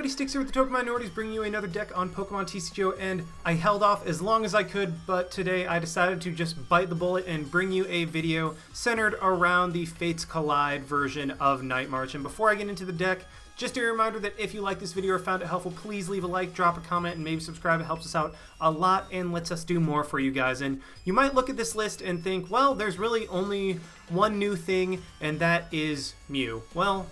everybody, Sticks here with the Token Minorities, bringing you another deck on Pokemon TCGO, and I held off as long as I could, but today I decided to just bite the bullet and bring you a video centered around the Fates Collide version of Night March. And before I get into the deck, just a reminder that if you like this video or found it helpful, please leave a like, drop a comment, and maybe subscribe. It helps us out a lot and lets us do more for you guys. And you might look at this list and think, well, there's really only one new thing, and that is Mew. Well,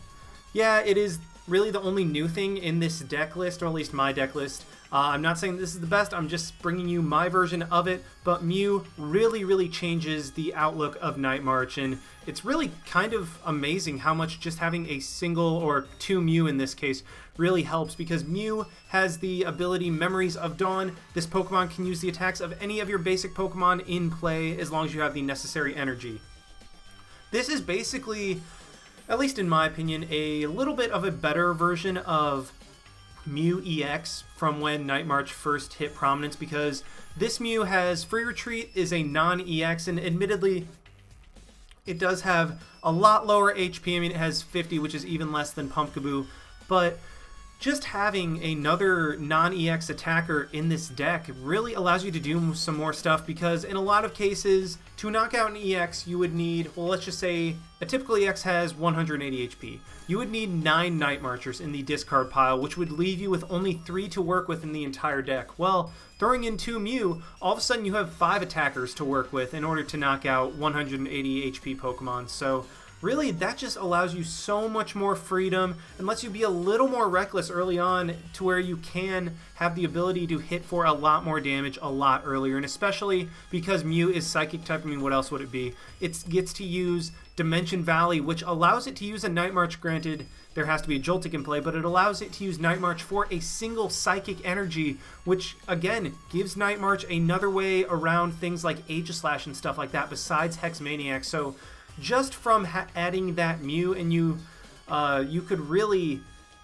yeah, it is really the only new thing in this deck list, or at least my deck list. I'm not saying this is the best, I'm just bringing you my version of it, but Mew really changes the outlook of Night March, and it's really kind of amazing how much just having a single, or two Mew in this case, really helps, because Mew has the ability Memories of Dawn. This Pokemon can use the attacks of any of your basic Pokemon in play as long as you have the necessary energy. This is basically, at least in my opinion, a little bit of a better version of Mew EX from when Night March first hit prominence, because this Mew has Free Retreat, is a non-EX, and admittedly it does have a lot lower HP. I mean, it has 50, which is even less than Pumpkaboo, but just having another non-EX attacker in this deck really allows you to do some more stuff, because in a lot of cases, to knock out an EX, you would need, well, let's just say a typical EX has 180 HP. You would need 9 Night Marchers in the discard pile, which would leave you with only 3 to work with in the entire deck. Well, throwing in 2 Mew, all of a sudden you have 5 attackers to work with in order to knock out 180 HP Pokemon. So really, that just allows you so much more freedom and lets you be a little more reckless early on, to where you can have the ability to hit for a lot more damage a lot earlier. And especially because Mew is Psychic type, I mean, what else would it be? It gets to use Dimension Valley, which allows it to use a Night March. Granted, there has to be a Joltik in play, but it allows it to use Night March for a single Psychic energy, which again gives Night March another way around things like Aegislash and stuff like that besides Hex Maniac. So just from adding that Mew, and you could really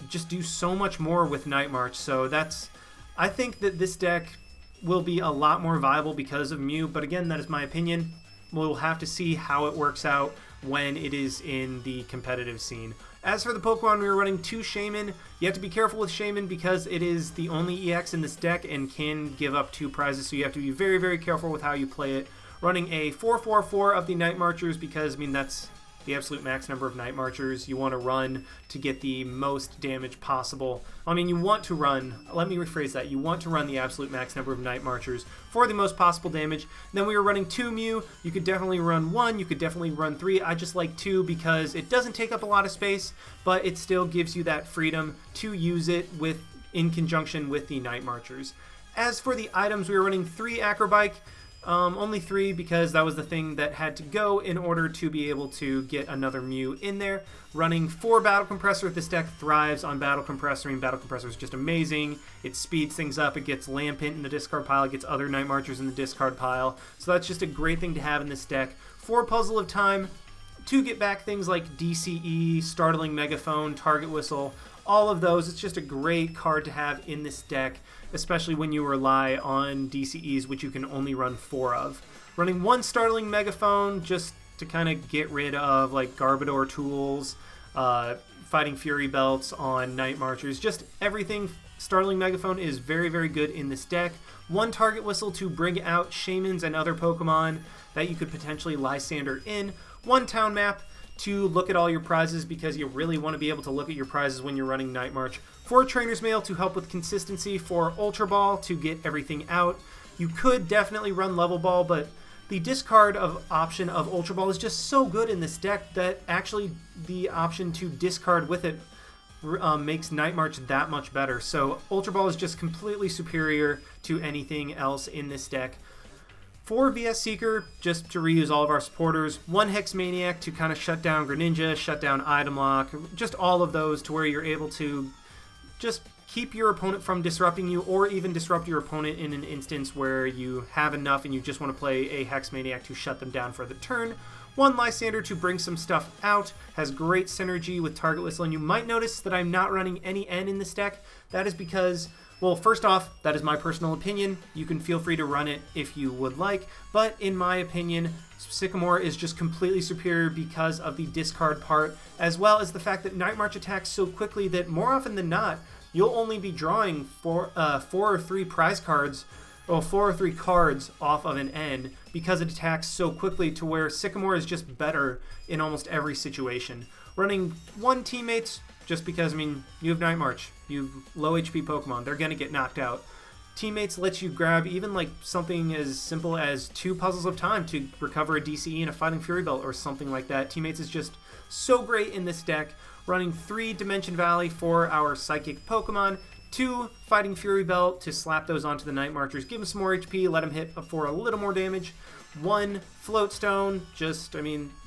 just do so much more with Night March. So I think that this deck will be a lot more viable because of Mew, but again, that is my opinion. We'll have to see how it works out when it is in the competitive scene. As for the Pokemon, we were running 2 Shaman. You have to be careful with Shaman because it is the only EX in this deck and can give up 2 prizes, so you have to be very careful with how you play it. Running a 4/4/4 of the Night Marchers because, I mean, that's the absolute max number of Night Marchers you want to run to get the most damage possible. I mean, you want to run, let me rephrase that, you want to run the absolute max number of Night Marchers for the most possible damage. Then we were running 2 Mew. You could definitely run 1, you could definitely run 3. I just like 2 because it doesn't take up a lot of space, but it still gives you that freedom to use it in conjunction with the Night Marchers. As for the items, we were running 3 Acrobike. Only 3 because that was the thing that had to go in order to be able to get another Mew in there. Running 4 Battle Compressor. This deck thrives on Battle Compressor. I mean, Battle Compressor is just amazing. It speeds things up. It gets Lampent in the discard pile. It gets other Night Marchers in the discard pile. So that's just a great thing to have in this deck. 4 Puzzle of Time to get back things like DCE, Startling Megaphone, Target Whistle. All of those. It's just a great card to have in this deck, especially when you rely on DCEs, which you can only run 4 of. Running 1 Startling Megaphone just to kind of get rid of like Garbodor tools, Fighting Fury Belts on Night Marchers, just everything. Startling Megaphone is very good in this deck. 1 Target Whistle to bring out Shamans and other Pokemon that you could potentially Lysander in. 1 Town Map to look at all your prizes, because you really want to be able to look at your prizes when you're running Night March. 4 Trainer's Mail to help with consistency. 4 Ultra Ball to get everything out. You could definitely run Level Ball, but the discard option of Ultra Ball is just so good in this deck that actually the option to discard with it makes Night March that much better. So Ultra Ball is just completely superior to anything else in this deck. 4 VS Seeker, just to reuse all of our supporters. 1 Hex Maniac to kind of shut down Greninja, shut down Item Lock, just all of those to where you're able to just keep your opponent from disrupting you, or even disrupt your opponent in an instance where you have enough and you just want to play a Hex Maniac to shut them down for the turn. 1 Lysander to bring some stuff out, has great synergy with Target Whistle, and you might notice that I'm not running any N in this deck. That is because, well, first off, that is my personal opinion. You can feel free to run it if you would like, but in my opinion, Sycamore is just completely superior because of the discard part, as well as the fact that Night March attacks so quickly that more often than not, you'll only be drawing 4 or 3 prize cards, well, 4 or 3 cards off of an N because it attacks so quickly to where Sycamore is just better in almost every situation. Running 1 teammates, just because, I mean, you have Night March, you have low HP Pokemon, they're going to get knocked out. Teammates lets you grab even like something as simple as 2 Puzzles of Time to recover a DCE and a Fighting Fury Belt or something like that. Teammates is just so great in this deck. Running 3 Dimension Valley for our Psychic Pokemon, 2 Fighting Fury Belt to slap those onto the Night Marchers, give them some more HP, let them hit for a little more damage. 1 Float Stone,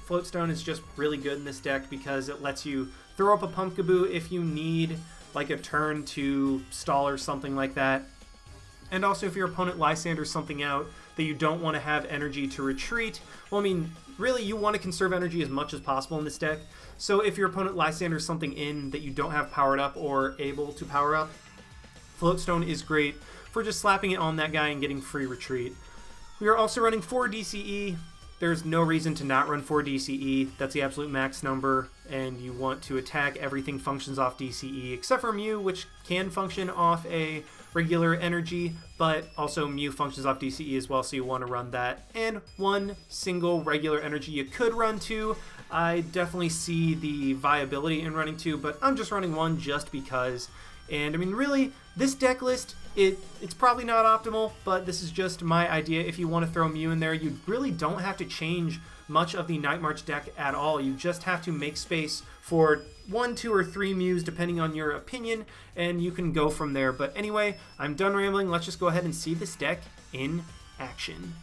Float Stone is just really good in this deck because it lets you throw up a Pumpkaboo if you need like a turn to stall or something like that. And also if your opponent Lysanders something out that you don't want to have energy to retreat, well, I mean, really you want to conserve energy as much as possible in this deck. So if your opponent Lysanders something in that you don't have powered up or able to power up, Floatstone is great for just slapping it on that guy and getting free retreat. We are also running 4 DCE. There's no reason to not run 4 DCE. That's the absolute max number, and you want to attack everything functions off DCE, except for Mew, which can function off a regular energy, but also Mew functions off DCE as well, so you want to run that. And 1 single regular energy. You could run 2. I definitely see the viability in running 2, but I'm just running 1 just because. And I mean, really, this deck list, it's probably not optimal, but this is just my idea. If you want to throw Mew in there, you really don't have to change much of the Night March deck at all. You just have to make space for 1, 2, or 3 Mews, depending on your opinion, and you can go from there. But anyway, I'm done rambling. Let's just go ahead and see this deck in action.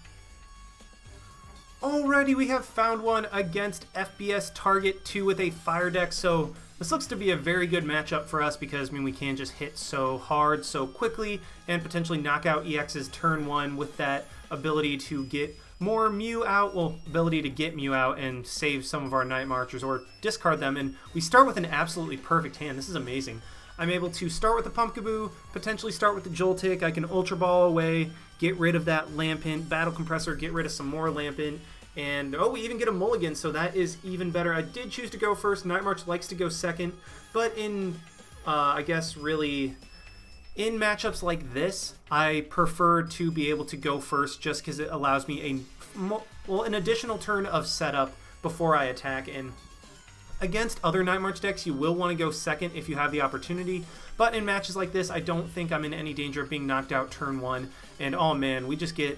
Alrighty, we have found one against FBS Target 2 with a Fire deck, so this looks to be a very good matchup for us because, I mean, we can just hit so hard so quickly and potentially knock out EX's turn 1 with that ability to get more Mew out, well, ability to get Mew out and save some of our Night Marchers or discard them, and we start with an absolutely perfect hand. This is amazing. I'm able to start with the Pumpkaboo, potentially start with the Joltik. I can Ultra Ball away, get rid of that Lampent, Battle Compressor, get rid of some more Lampent, and oh, we even get a mulligan, so that is even better. I did choose to go first. Night March likes to go second, but in, I guess, really, in matchups like this, I prefer to be able to go first just because it allows me an additional turn of setup before I attack. And against other Night March decks, you will want to go second if you have the opportunity. But in matches like this, I don't think I'm in any danger of being knocked out turn 1. And oh man, we just get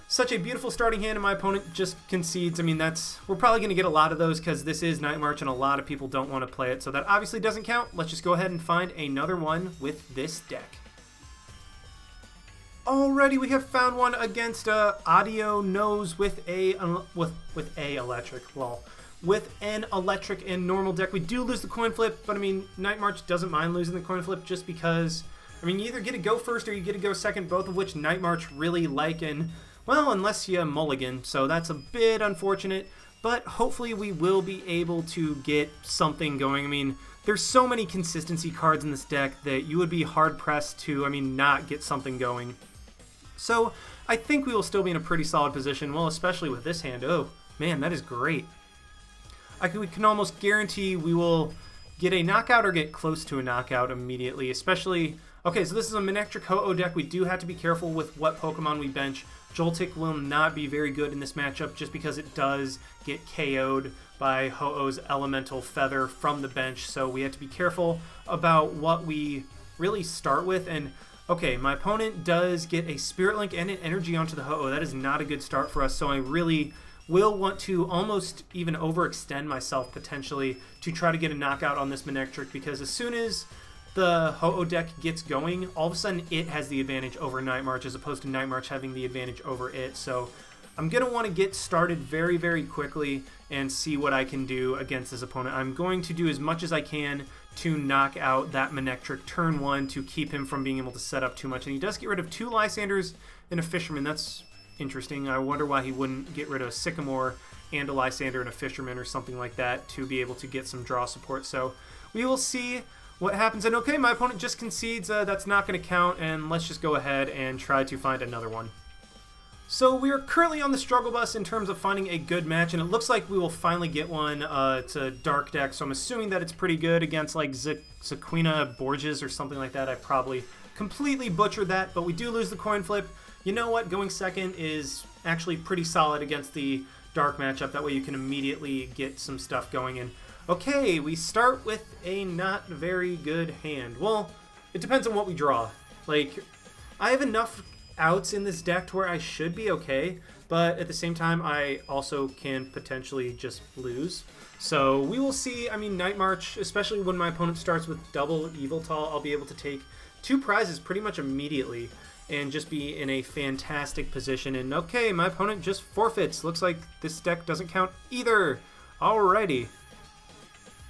such a beautiful starting hand, and my opponent just concedes. I mean, we're probably going to get a lot of those because this is Night March and a lot of people don't want to play it, so that obviously doesn't count. Let's just go ahead and find another one with this deck. Alrighty, we have found one against Audio Nose with an electric and normal deck. We do lose the coin flip, but I mean, Night March doesn't mind losing the coin flip just because, I mean, you either get to go first or you get to go second, both of which Night March really like, and well, unless you mulligan, so that's a bit unfortunate, but hopefully we will be able to get something going. I mean, there's so many consistency cards in this deck that you would be hard-pressed to, I mean, not get something going. So I think we will still be in a pretty solid position, well, especially with this hand. Oh, man, that is great. We can almost guarantee we will get a knockout or get close to a knockout immediately, especially... Okay, so this is a Manectric Ho-Oh deck. We do have to be careful with what Pokemon we bench. Joltik will not be very good in this matchup just because it does get KO'd by Ho-Oh's Elemental Feather from the bench, so we have to be careful about what we really start with. And okay, my opponent does get a Spirit Link and an Energy onto the Ho-Oh. That is not a good start for us, so I really will want to almost even overextend myself potentially to try to get a knockout on this Manectric, because as soon as the Ho-Oh deck gets going, all of a sudden it has the advantage over Night March as opposed to Night March having the advantage over it. So I'm going to want to get started very, very quickly and see what I can do against this opponent. I'm going to do as much as I can to knock out that Manectric turn 1 to keep him from being able to set up too much. And he does get rid of 2 Lysanders and a Fisherman. That's interesting. I wonder why he wouldn't get rid of a Sycamore and a Lysander and a Fisherman or something like that to be able to get some draw support. So we will see what happens. And okay, my opponent just concedes. That's not going to count, and let's just go ahead and try to find another one. So we are currently on the struggle bus in terms of finding a good match, and it looks like we will finally get one. It's a dark deck, so I'm assuming that it's pretty good against like Zaquina Borges or something like that. I probably completely butchered that, but we do lose the coin flip. You know what? Going second is actually pretty solid against the dark matchup. That way you can immediately get some stuff going. And okay, we start with a not very good hand. Well, it depends on what we draw. Like, I have enough outs in this deck to where I should be okay, but at the same time I also can potentially just lose. So we will see. I mean, Night March, especially when my opponent starts with double Evil Tall, I'll be able to take 2 prizes pretty much immediately and just be in a fantastic position. And okay, my opponent just forfeits. Looks like this deck doesn't count either. Alrighty.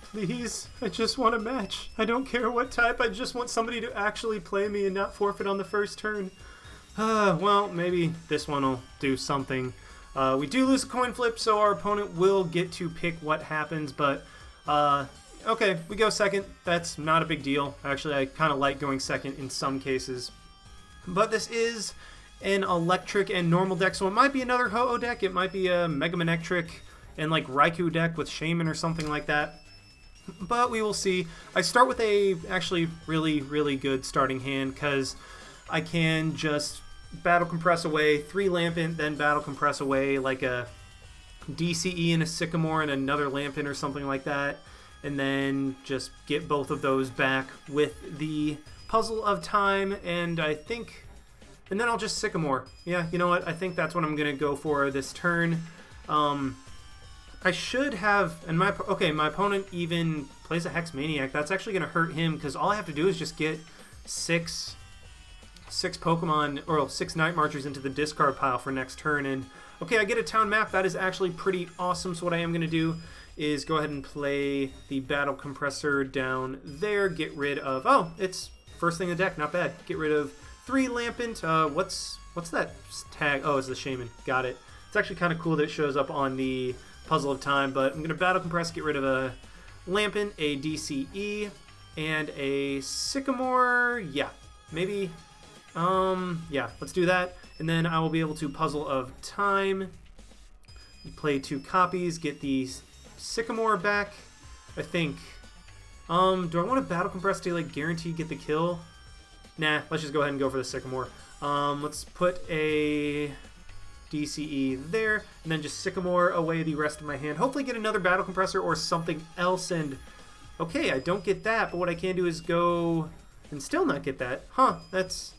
Please, I just want a match. I don't care what type, I just want somebody to actually play me and not forfeit on the first turn. Well, maybe this one will do something. We do lose a coin flip, so our opponent will get to pick what happens, but okay, we go second. That's not a big deal. Actually, I kind of like going second in some cases. But this is an electric and normal deck, so it might be another Ho-Oh deck. It might be a Mega Manectric and like Raikou deck with Shaman or something like that. But we will see. I start with a actually really, really good starting hand because I can just Battle Compress away 3 Lampent, then Battle Compress away like a DCE and a Sycamore and another Lampent or something like that, and then just get both of those back with the Puzzle of Time, and then I'll just Sycamore. Yeah, you know what? I think that's what I'm going to go for this turn. I should have, and my opponent even plays a Hex Maniac. That's actually going to hurt him because all I have to do is just get 6 Pokemon, or 6 Night Marchers into the discard pile for next turn. And okay, I get a town map. That is actually pretty awesome. So what I am going to do is go ahead and play the Battle Compressor down there. Get rid of, oh, it's first thing in the deck. Not bad. Get rid of 3 Lampent. What's that tag? Oh, it's the Shaman. Got it. It's actually kind of cool that it shows up on the Puzzle of Time, but I'm going to Battle Compress, get rid of a Lampent, a DCE, and a Sycamore. Yeah, maybe. Yeah, let's do that. And then I will be able to Puzzle of Time, play 2 copies, get the Sycamore back, I think. Do I want to Battle Compress to like guarantee get the kill? Nah, let's just go ahead and go for the Sycamore. Let's put a DCE there, and then just Sycamore away the rest of my hand. Hopefully get another Battle Compressor or something else, and okay, I don't get that, but what I can do is go and still not get that. Huh, that's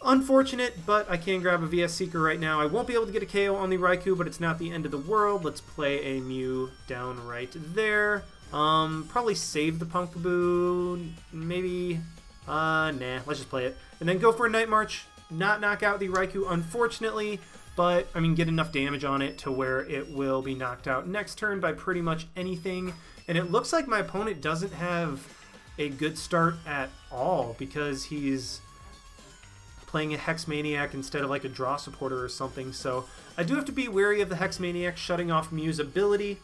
unfortunate, but I can grab a VS Seeker right now. I won't be able to get a KO on the Raikou, but it's not the end of the world. Let's play a Mew down right there. Probably save the Pumpkaboo, maybe, nah, let's just play it. And then go for a Night March, not knock out the Raikou, unfortunately, but, I mean, get enough damage on it to where it will be knocked out next turn by pretty much anything. And it looks like my opponent doesn't have a good start at all because he's playing a Hex Maniac instead of like a Draw Supporter or something. So I do have to be wary of the Hex Maniac shutting off Mew's ability.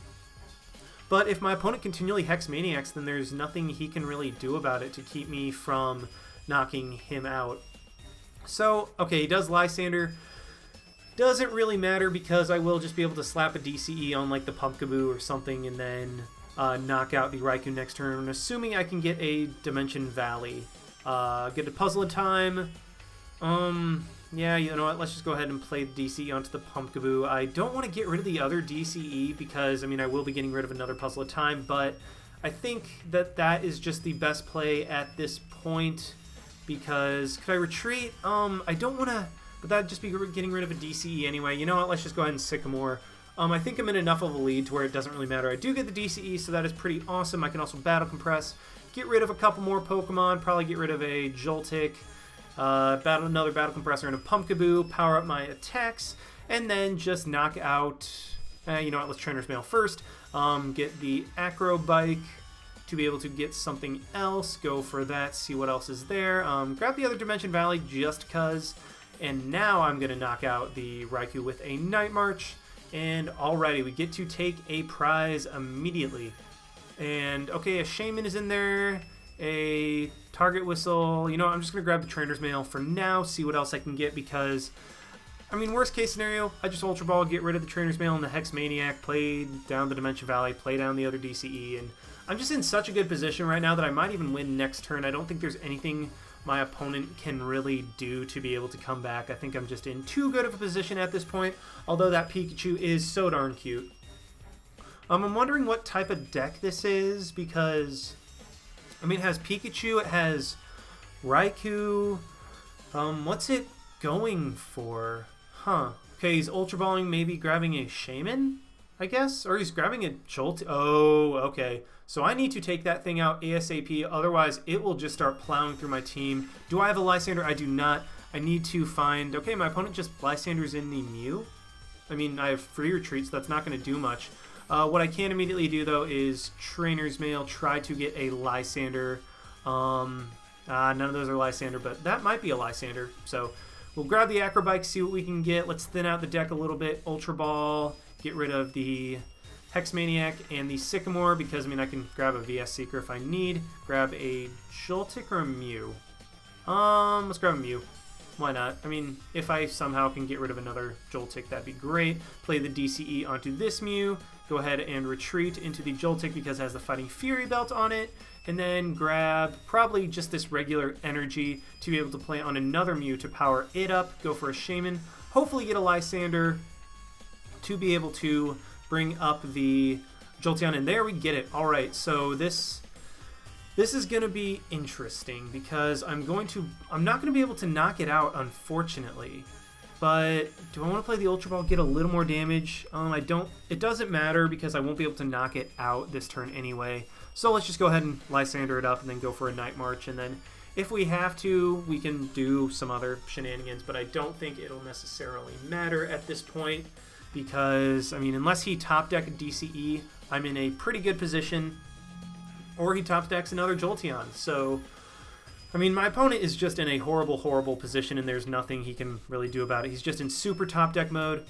But if my opponent continually Hex Maniacs, then there's nothing he can really do about it to keep me from knocking him out. So, okay, he does Lysander. Doesn't really matter because I will just be able to slap a DCE on like the Pumpkaboo or something and then knock out the Raikou next turn, assuming I can get a Dimension Valley. Get a Puzzle of Time. Yeah, you know what, let's just go ahead and play the DCE onto the Pumpkaboo. I don't want to get rid of the other DCE because, I mean, I will be getting rid of another Puzzle of Time, but I think that that is just the best play at this point because, could I retreat? I don't want to, but that'd just be getting rid of a DCE anyway. You know what, let's just go ahead and Sycamore. I think I'm in enough of a lead to where it doesn't really matter. I do get the DCE, so that is pretty awesome. I can also Battle Compress, get rid of a couple more Pokemon, probably get rid of a Joltik, another Battle Compressor and a Pumpkaboo, power up my attacks, and then just knock out, you know what, let's Trainer's Mail first, get the Acro Bike to be able to get something else, go for that, see what else is there, grab the other Dimension Valley just cuz, and now I'm going to knock out the Raikou with a Night March, and alrighty, we get to take a prize immediately. And okay, a Shaman is in there, a Target Whistle. You know, I'm just going to grab the Trainer's Mail for now, see what else I can get because I mean, worst case scenario, I just Ultra Ball, get rid of the Trainer's Mail and the Hex Maniac, play down the Dimension Valley, play down the other DCE, and I'm just in such a good position right now that I might even win next turn. I don't think there's anything my opponent can really do to be able to come back. I think I'm just in too good of a position at this point, although that Pikachu is so darn cute. I'm wondering what type of deck this is, because, I mean, it has Pikachu, it has Raikou. What's it going for? Huh. Okay, he's Ultra Balling, maybe grabbing a Shaman, I guess? Or he's grabbing a Joltik. Oh, okay. So I need to take that thing out ASAP, otherwise it will just start plowing through my team. Do I have a Lysander? I do not. I need to find... Okay, my opponent just Lysanders in the Mew. I mean, I have free retreat, so that's not going to do much. What I can immediately do, though, is Trainer's Mail, try to get a Lysander. None of those are Lysander, but that might be a Lysander. So we'll grab the Acrobike, see what we can get. Let's thin out the deck a little bit. Ultra Ball, get rid of the Hex Maniac and the Sycamore, because, I mean, I can grab a VS Seeker if I need. Grab a Joltik or a Mew? Let's grab a Mew. Why not? I mean, if I somehow can get rid of another Joltik, that'd be great. Play the DCE onto this Mew. Go ahead and retreat into the Joltik because it has the Fighting Fury belt on it. And then grab probably just this regular energy to be able to play on another Mew to power it up. Go for a Shaman. Hopefully get a Lysander to be able to bring up the Jolteon. And there we get it. Alright, so this is going to be interesting because I'm not going to be able to knock it out, unfortunately. But do I want to play the Ultra Ball, get a little more damage? I don't. It doesn't matter because I won't be able to knock it out this turn anyway. So let's just go ahead and Lysander it up and then go for a Night March. And then if we have to, we can do some other shenanigans. But I don't think it'll necessarily matter at this point because, I mean, unless he top deck DCE, I'm in a pretty good position. Or he top decks another Jolteon. So, I mean, my opponent is just in a horrible, horrible position, and there's nothing he can really do about it. He's just in super top deck mode.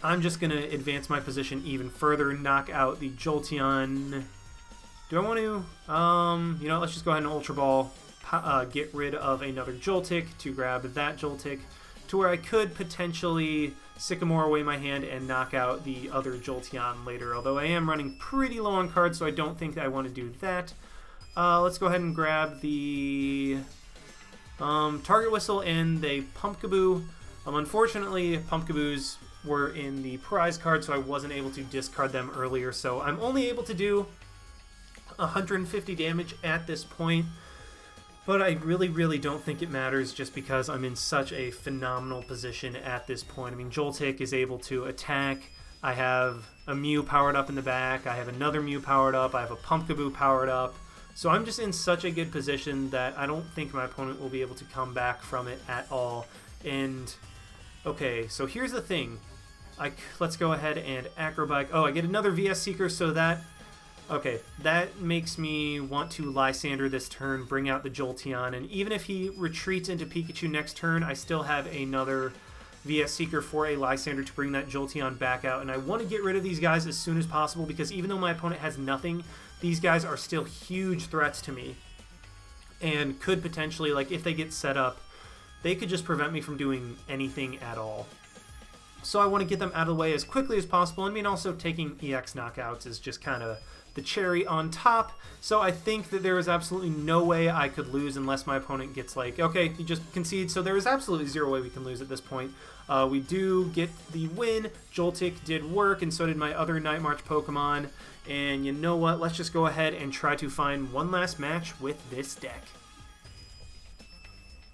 I'm just going to advance my position even further, knock out the Jolteon. Do I want to? You know, let's just go ahead and Ultra Ball, get rid of another Joltik to grab that Joltik, to where I could potentially Sycamore away my hand and knock out the other Jolteon later, although I am running pretty low on cards, so I don't think I want to do that. Let's go ahead and grab the Target Whistle and the Pumpkaboo. Unfortunately, Pumpkaboos were in the prize card, so I wasn't able to discard them earlier, so I'm only able to do 150 damage at this point. But I really, really don't think it matters just because I'm in such a phenomenal position at this point. I mean, Joltik is able to attack. I have a Mew powered up in the back. I have another Mew powered up. I have a Pumpkaboo powered up. So I'm just in such a good position that I don't think my opponent will be able to come back from it at all. And, okay, so here's the thing. Let's go ahead and Acrobike. Oh, I get another VS Seeker, so that... Okay, that makes me want to Lysander this turn, bring out the Jolteon, and even if he retreats into Pikachu next turn, I still have another VS Seeker for a Lysander to bring that Jolteon back out, and I want to get rid of these guys as soon as possible because even though my opponent has nothing, these guys are still huge threats to me, and could potentially, like, if they get set up, they could just prevent me from doing anything at all. So I want to get them out of the way as quickly as possible. I mean, also taking EX knockouts is just kind of the cherry on top. So I think that there is absolutely no way I could lose unless my opponent gets like, okay, he just concedes. So there is absolutely zero way we can lose at this point. We do get the win. Joltik did work, and so did my other Night March Pokemon. And you know what? Let's just go ahead and try to find one last match with this deck.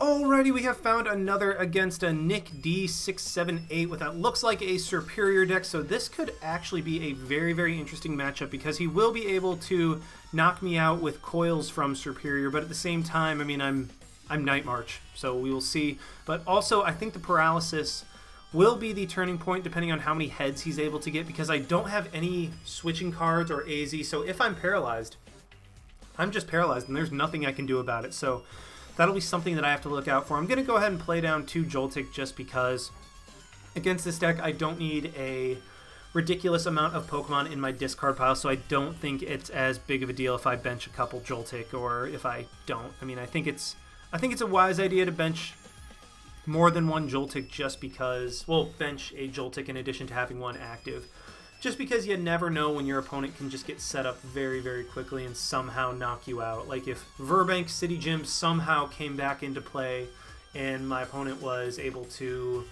Alrighty, we have found another against a Nick D678 with that looks like a superior deck, so this could actually be a very, very interesting matchup because he will be able to knock me out with coils from superior, but at the same time, I mean, I'm Night March, so we will see. But also, I think the paralysis will be the turning point depending on how many heads he's able to get because I don't have any switching cards or AZ, so if I'm paralyzed, I'm just paralyzed and there's nothing I can do about it, so that'll be something that I have to look out for. I'm going to go ahead and play down 2 Joltik just because against this deck I don't need a ridiculous amount of Pokemon in my discard pile, so I don't think it's as big of a deal if I bench a couple Joltik or if I don't. I mean, I think it's a wise idea to bench more than one Joltik just because, well, bench a Joltik in addition to having one active. Just because you never know when your opponent can just get set up very, very quickly and somehow knock you out. Like if Verbank City Gym somehow came back into play and my opponent was able to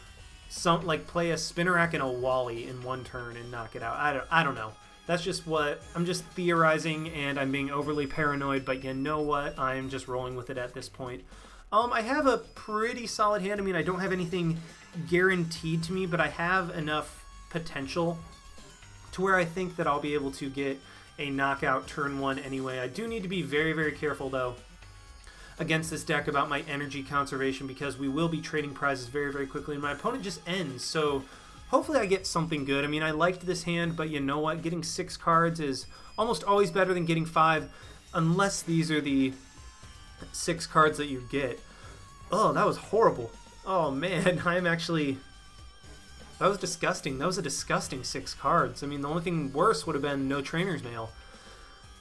play a Spinnerack and a Wally in one turn and knock it out. I don't know. That's just what I'm just theorizing, and I'm being overly paranoid, but you know what? I'm just rolling with it at this point. I have a pretty solid hand. I mean, I don't have anything guaranteed to me, but I have enough potential to where I think that I'll be able to get a knockout turn 1 anyway. I do need to be very, very careful, though, against this deck about my energy conservation, because we will be trading prizes very, very quickly, and my opponent just ends, so hopefully I get something good. I mean, I liked this hand, but you know what? Getting 6 cards is almost always better than getting 5, unless these are the 6 cards that you get. Oh, that was horrible. Oh, man, I'm actually... That was disgusting. That was a disgusting 6 cards. I mean, the only thing worse would have been no Trainer's Mail.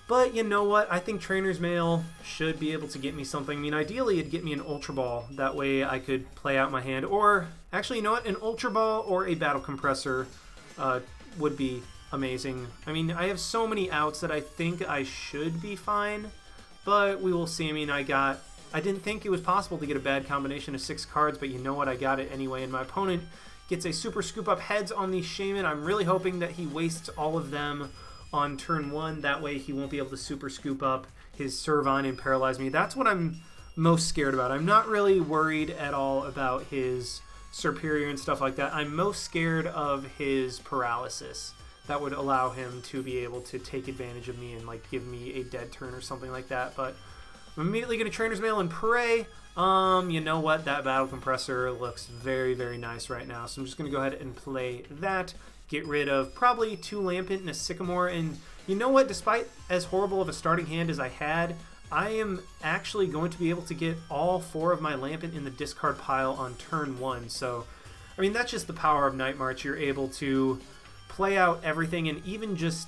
But you know what? I think Trainer's Mail should be able to get me something. I mean, ideally, it'd get me an Ultra Ball. That way I could play out my hand. Or, actually, you know what? An Ultra Ball or a Battle Compressor would be amazing. I mean, I have so many outs that I think I should be fine. But we will see. I mean, I didn't think it was possible to get a bad combination of 6 cards, but you know what? I got it anyway. And my opponent gets a Super Scoop Up Heads on the Shaman. I'm really hoping that he wastes all of them on turn 1. That way he won't be able to Super Scoop Up his Servine and paralyze me. That's what I'm most scared about. I'm not really worried at all about his Superior and stuff like that. I'm most scared of his Paralysis. That would allow him to be able to take advantage of me and like give me a dead turn or something like that. But I'm immediately going to Trainer's Mail and pray. You know what? That Battle Compressor looks very, very nice right now. So I'm just going to go ahead and play that. Get rid of probably 2 Lampent and a Sycamore. And you know what? Despite as horrible of a starting hand as I had, I am actually going to be able to get all 4 of my Lampent in the discard pile on turn 1. So, I mean, that's just the power of Night March. You're able to play out everything, and even just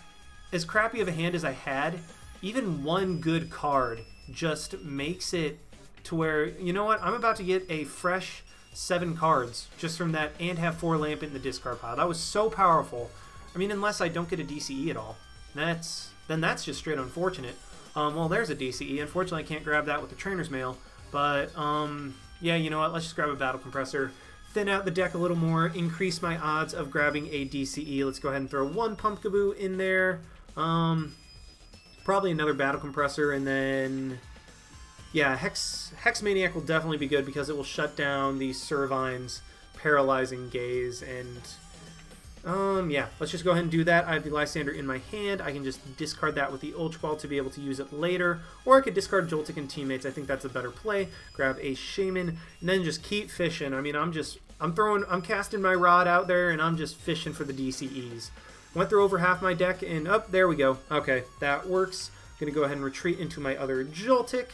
as crappy of a hand as I had, even one good card just makes it to where, you know what? I'm about to get a fresh 7 cards just from that and have 4 Lampent in the discard pile. That was so powerful. I mean, unless I don't get a DCE at all. Then that's just straight unfortunate. Well, there's a DCE. Unfortunately, I can't grab that with the Trainer's Mail. But, yeah, you know what? Let's just grab a Battle Compressor. Thin out the deck a little more. Increase my odds of grabbing a DCE. Let's go ahead and throw 1 Pumpkaboo in there. Probably another Battle Compressor, and then... Yeah, Hex Maniac will definitely be good because it will shut down the Servine's Paralyzing Gaze. And, yeah, let's just go ahead and do that. I have the Lysander in my hand. I can just discard that with the Ultra Ball to be able to use it later. Or I could discard Joltik and Teammates. I think that's a better play. Grab a Shaman, and then just keep fishing. I mean, I'm casting my rod out there, and I'm just fishing for the DCEs. Went through over half my deck, and there we go. Okay, that works. I'm going to go ahead and retreat into my other Joltik.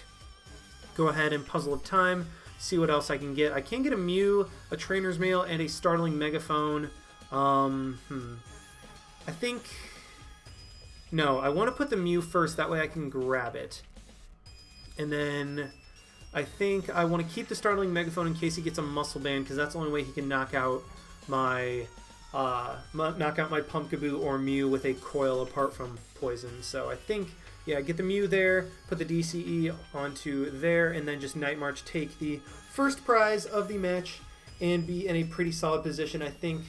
Go ahead and Puzzle of Time, see what else I can get. I can get a Mew, a Trainer's Mail, and a Startling Megaphone. I think... No, I want to put the Mew first, that way I can grab it. And then I think I want to keep the Startling Megaphone in case he gets a Muscle Band, because that's the only way he can knock out my Pumpkaboo or Mew with a Coil apart from Poison. So I think... Yeah, get the Mew there, put the DCE onto there, and then just Night March, take the first prize of the match, and be in a pretty solid position. I think...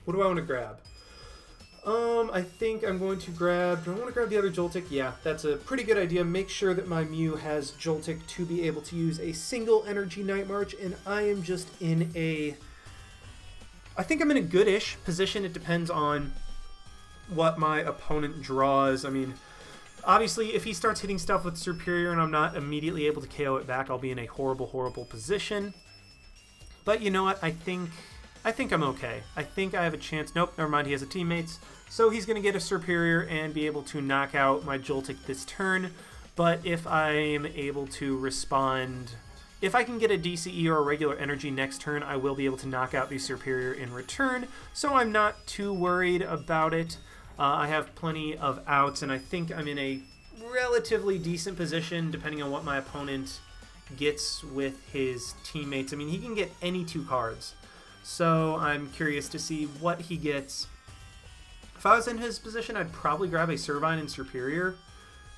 What do I want to grab? I think I'm going to grab... Do I want to grab the other Joltik? Yeah, that's a pretty good idea. Make sure that my Mew has Joltik to be able to use a single energy Night March, and I am just in a... I think I'm in a good-ish position. It depends on what my opponent draws. I mean... Obviously, if he starts hitting stuff with Superior and I'm not immediately able to KO it back, I'll be in a horrible, horrible position. But you know what? I think I'm okay. I think I have a chance. Nope, never mind. He has a Teammates. So he's going to get a Superior and be able to knock out my Joltik this turn. But if I am able to respond... If I can get a DCE or a regular energy next turn, I will be able to knock out the Superior in return. So I'm not too worried about it. I have plenty of outs, and I think I'm in a relatively decent position, depending on what my opponent gets with his teammates. I mean, he can get any 2 cards. So I'm curious to see what he gets. If I was in his position, I'd probably grab a Servine and Superior,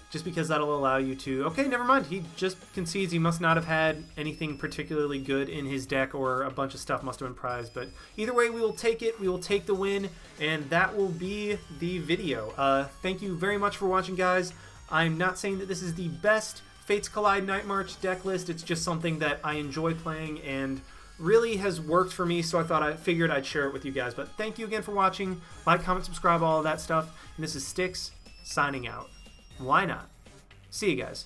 just because that'll allow you to... Okay, never mind. He just concedes. He must not have had anything particularly good in his deck, or a bunch of stuff must have been prized. But either way, we will take it. We will take the win, and that will be the video. Thank you very much for watching, guys. I'm not saying that this is the best Fates Collide Night March deck list. It's just something that I enjoy playing and really has worked for me, so I figured I'd share it with you guys. But thank you again for watching. Like, comment, subscribe, all of that stuff. And this is Styx, signing out. Why not? See you guys.